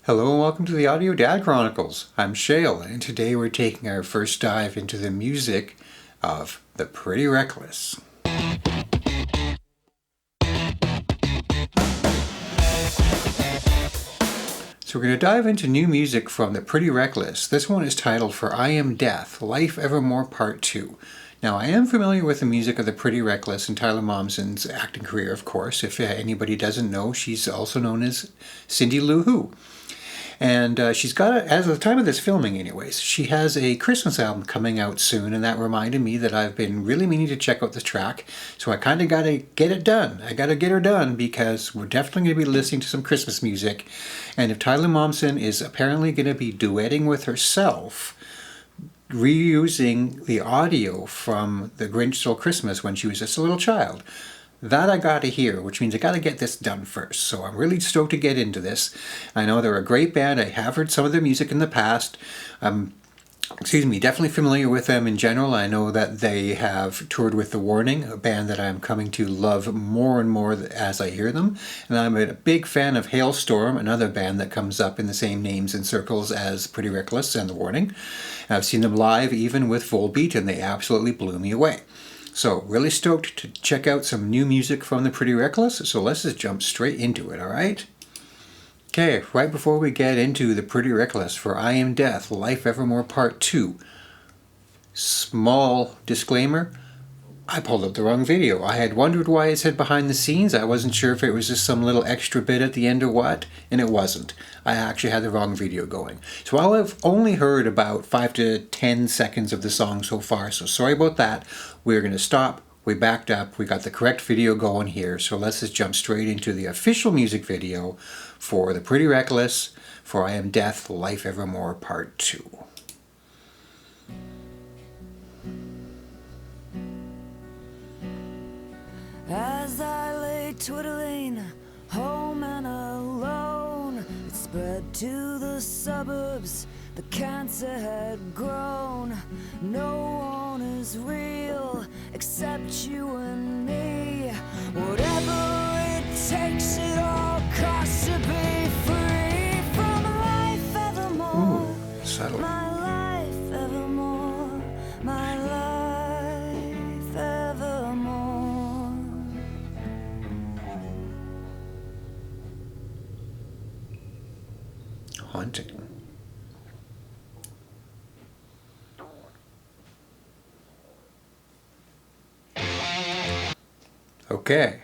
Hello and welcome to the Audio Dad Chronicles. I'm Shale, and today we're taking our first dive into the music of The Pretty Reckless. So we're going to dive into new music from The Pretty Reckless. This one is titled For I Am Death, Life Evermore Part 2. Now, I am familiar with the music of The Pretty Reckless and Taylor Momsen's acting career, of course. If anybody doesn't know, she's also known as Cindy Lou Who. And she's got, as of the time of this filming anyways, she has a Christmas album coming out soon, and that reminded me that I've been really meaning to check out the track, so I kind of got to get it done. I got to get her done because we're definitely going to be listening to some Christmas music, and if Taylor Momsen is apparently going to be duetting with herself, reusing the audio from The Grinch Stole Christmas when she was just a little child, that I gotta hear, which means I gotta get this done first. So I'm really stoked to get into this. I know they're a great band. I have heard some of their music in the past. Definitely familiar with them in general. I know that they have toured with The Warning, a band that I'm coming to love more and more as I hear them. And I'm a big fan of Hailstorm, another band that comes up in the same names and circles as Pretty Reckless and The Warning. I've seen them live even with Volbeat, and they absolutely blew me away. So, really stoked to check out some new music from The Pretty Reckless, so let's just jump straight into it, alright? Okay, right before we get into The Pretty Reckless for I Am Death, Life Evermore Part 2, small disclaimer, I pulled up the wrong video. I had wondered why it said behind the scenes. I wasn't sure if it was just some little extra bit at the end or what, and it wasn't. I actually had the wrong video going. So while I've only heard about 5 to 10 seconds of the song so far, so sorry about that. We're going to stop. We backed up. We got the correct video going here, so let's just jump straight into the official music video for The Pretty Reckless, for I Am Death, Life Evermore Part 2. As I lay twiddling, home and alone, it spread to the suburbs, the cancer had grown. No one is real except you and me. Whatever it takes, it all costs to be free from life evermore. Ooh, subtle. My life evermore. My life evermore. Haunting. Okay,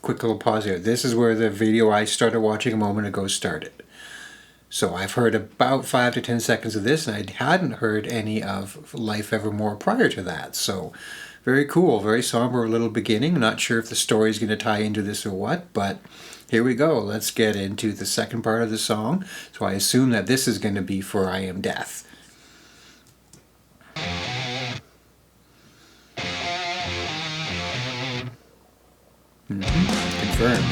quick little pause here. This is where the video I started watching a moment ago started. So I've heard about 5 to 10 seconds of this, and I hadn't heard any of Life Evermore prior to that. So very cool, very somber little beginning. I'm not sure if the story is going to tie into this or what, but here we go. Let's get into the second part of the song. So I assume that this is going to be for I Am Death. Confirmed.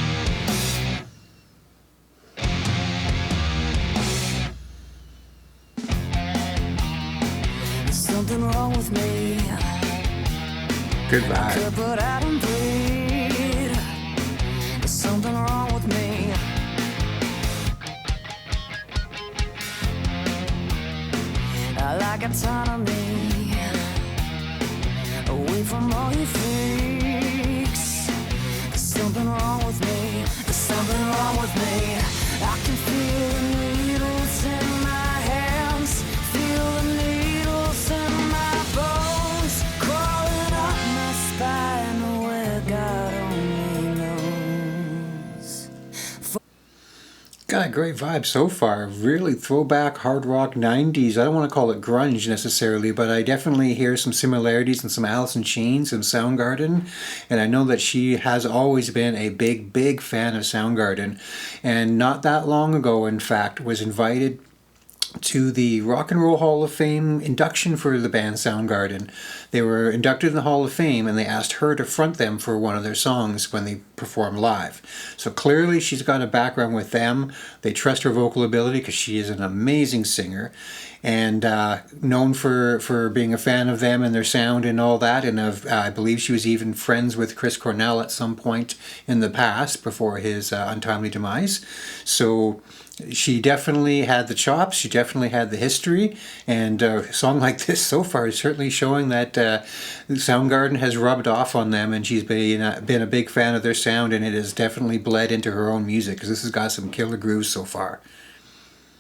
There's something wrong with me. Good vibe. But I don't bleed. There's something wrong with me. I like autonomy, away from all you freaks. There's something wrong with me. There's something wrong with me. I can feel the needles in my hands, feel the needles in my bones, crawling up my spine where God only knows. Got a great vibe so far. Really throwback hard rock 90s. I don't want to call it grunge necessarily, but I definitely hear some similarities in some Alice in Chains and Soundgarden. And I know that she has always been a big fan of Soundgarden. And not that long ago, in fact, was invited to the Rock and Roll Hall of Fame induction for the band Soundgarden. They were inducted in the Hall of Fame, and they asked her to front them for one of their songs when they perform live. So clearly she's got a background with them. They trust her vocal ability because she is an amazing singer, and known for being a fan of them and their sound and all that. And I believe she was even friends with Chris Cornell at some point in the past before his untimely demise. So She definitely had the chops, she definitely had the history, and a song like this so far is certainly showing that Soundgarden has rubbed off on them, and she's been a big fan of their sound, and it has definitely bled into her own music, because this has got some killer grooves so far.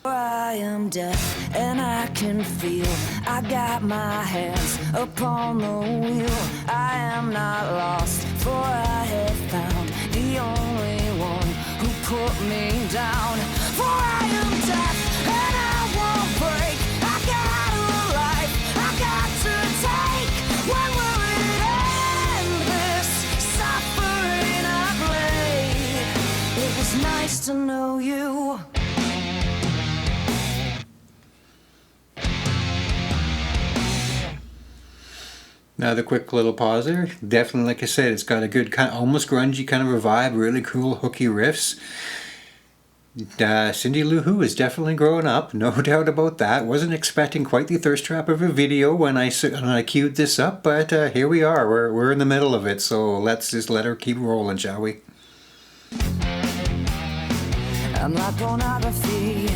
I am deaf and I can feel. I got my hands upon the wheel. I am not lost, for I have found the only one who put me down. For I am deaf and I won't break. I got a life I got to take. When will it end, this suffering I play? It was nice to know you. Another quick little pause there. Definitely, like I said, it's got a good kind, almost grungy kind of a vibe. Really cool, hooky riffs. Cindy Lou Who is definitely growing up, no doubt about that. Wasn't expecting quite the thirst trap of a video when I queued this up, but here we are. We're in the middle of it, so let's just let her keep rolling, shall we? I'm like pornography,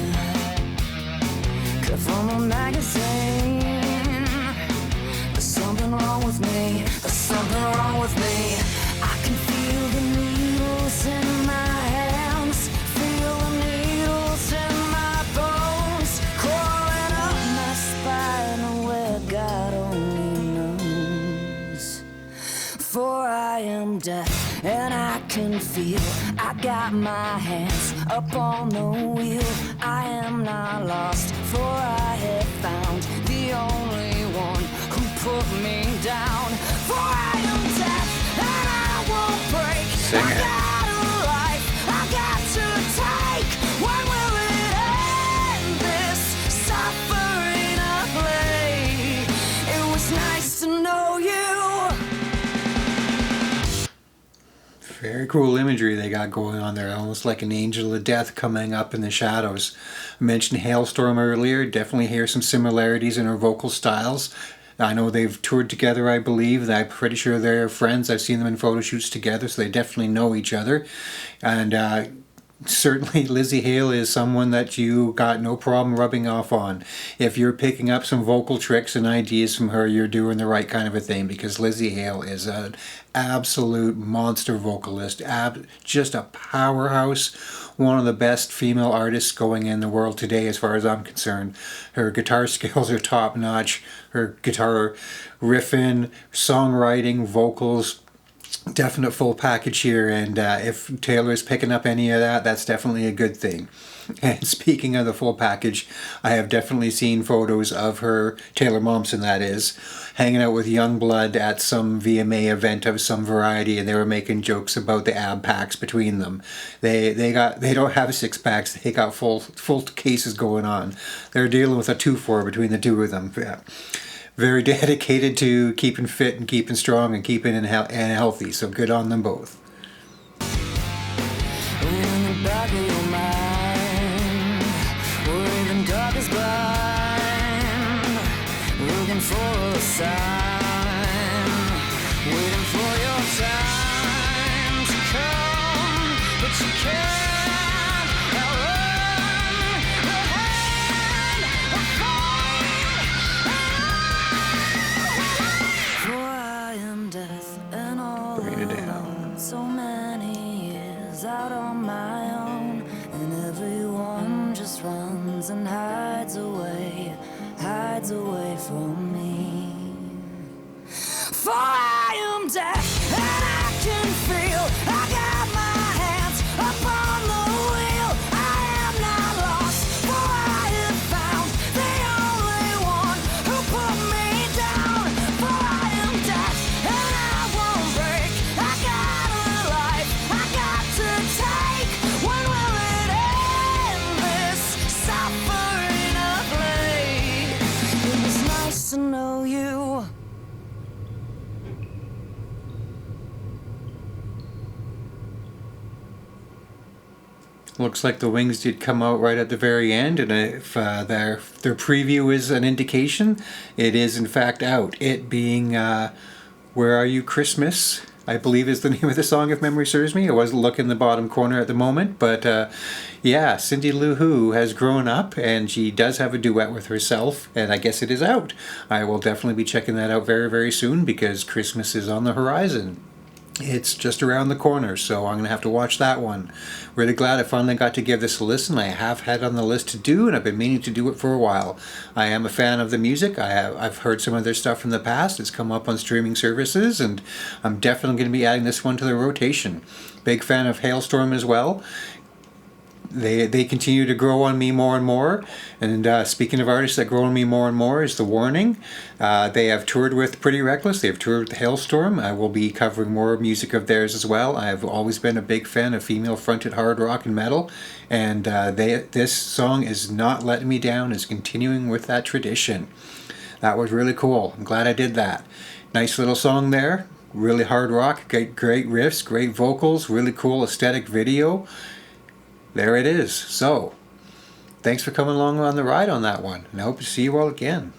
cut from a magazine. There's something wrong with me, there's something wrong with me. I can feel the needles in my hands, feel the needles in my bones, crawling up my spine where God only knows. For I am deaf and I can feel. I got my hands up on the wheel. I am not lost, for I have found the only one who put me down. For I am deaf and I won't break. Sing it. I got a life I got to take. When will it end, this suffering I play? It was nice to know you. Very cool imagery they got going on there, almost like an angel of death coming up in the shadows. I mentioned Hailstorm earlier, definitely hear some similarities in her vocal styles. I know they've toured together, I believe. I'm pretty sure they're friends. I've seen them in photo shoots together, so they definitely know each other. And certainly Lzzy Hale is someone that you got no problem rubbing off on. If you're picking up some vocal tricks and ideas from her, you're doing the right kind of a thing, because Lzzy Hale is an absolute monster vocalist, just a powerhouse, one of the best female artists going in the world today as far as I'm concerned. Her guitar skills are top notch, her guitar riffing, songwriting, vocals, definite full package here, and if Taylor is picking up any of that, that's definitely a good thing. And speaking of the full package, I have definitely seen photos of her, Taylor Momsen that is, hanging out with Youngblood at some VMA event of some variety, and they were making jokes about the ab packs between them. They don't have six packs, they got full cases going on. They're dealing with a 2-4 between the two of them. Yeah. Very dedicated to keeping fit and keeping strong and keeping and healthy, so good on them both. In the back of your mind, we're even dark as blind, looking for a sign, waiting for your time to come, but you can't outrun the hand of fate. For I am death and all Bring it down. alone, so many years out on my own, and everyone just runs and hides away from me. For I am deaf and I can feel. I got my hands up on the wheel. I am not lost, for I have found the only one who put me down. For I am deaf and I won't break. I got a life I got to take. When will it end, this suffering I play? It was nice to know you. Looks like the Wings did come out right at the very end, and if their preview is an indication, it is in fact out. It being Where Are You Christmas, I believe is the name of the song if memory serves me. I wasn't looking in the bottom corner at the moment, but Yeah, Cindy Lou Who has grown up and she does have a duet with herself, and I guess it is out. I will definitely be checking that out very, very soon because Christmas is on the horizon. It's just around the corner, so I'm going to have to watch that one. Really glad I finally got to give this a listen. I have had on the list to do, and I've been meaning to do it for a while. I am a fan of the music. I've heard some of their stuff from the past. It's come up on streaming services, and I'm definitely going to be adding this one to the rotation. Big fan of Hailstorm as well. They continue to grow on me more and more. And speaking of artists that grow on me more and more is The Warning. They have toured with Pretty Reckless. They have toured with Hailstorm. I will be covering more music of theirs as well. I've always been a big fan of female-fronted hard rock and metal. And this song is not letting me down. It's continuing with that tradition. That was really cool. I'm glad I did that. Nice little song there. Really hard rock. Great riffs, great vocals, really cool aesthetic video. There it is. So, thanks for coming along on the ride on that one, and I hope to see you all again.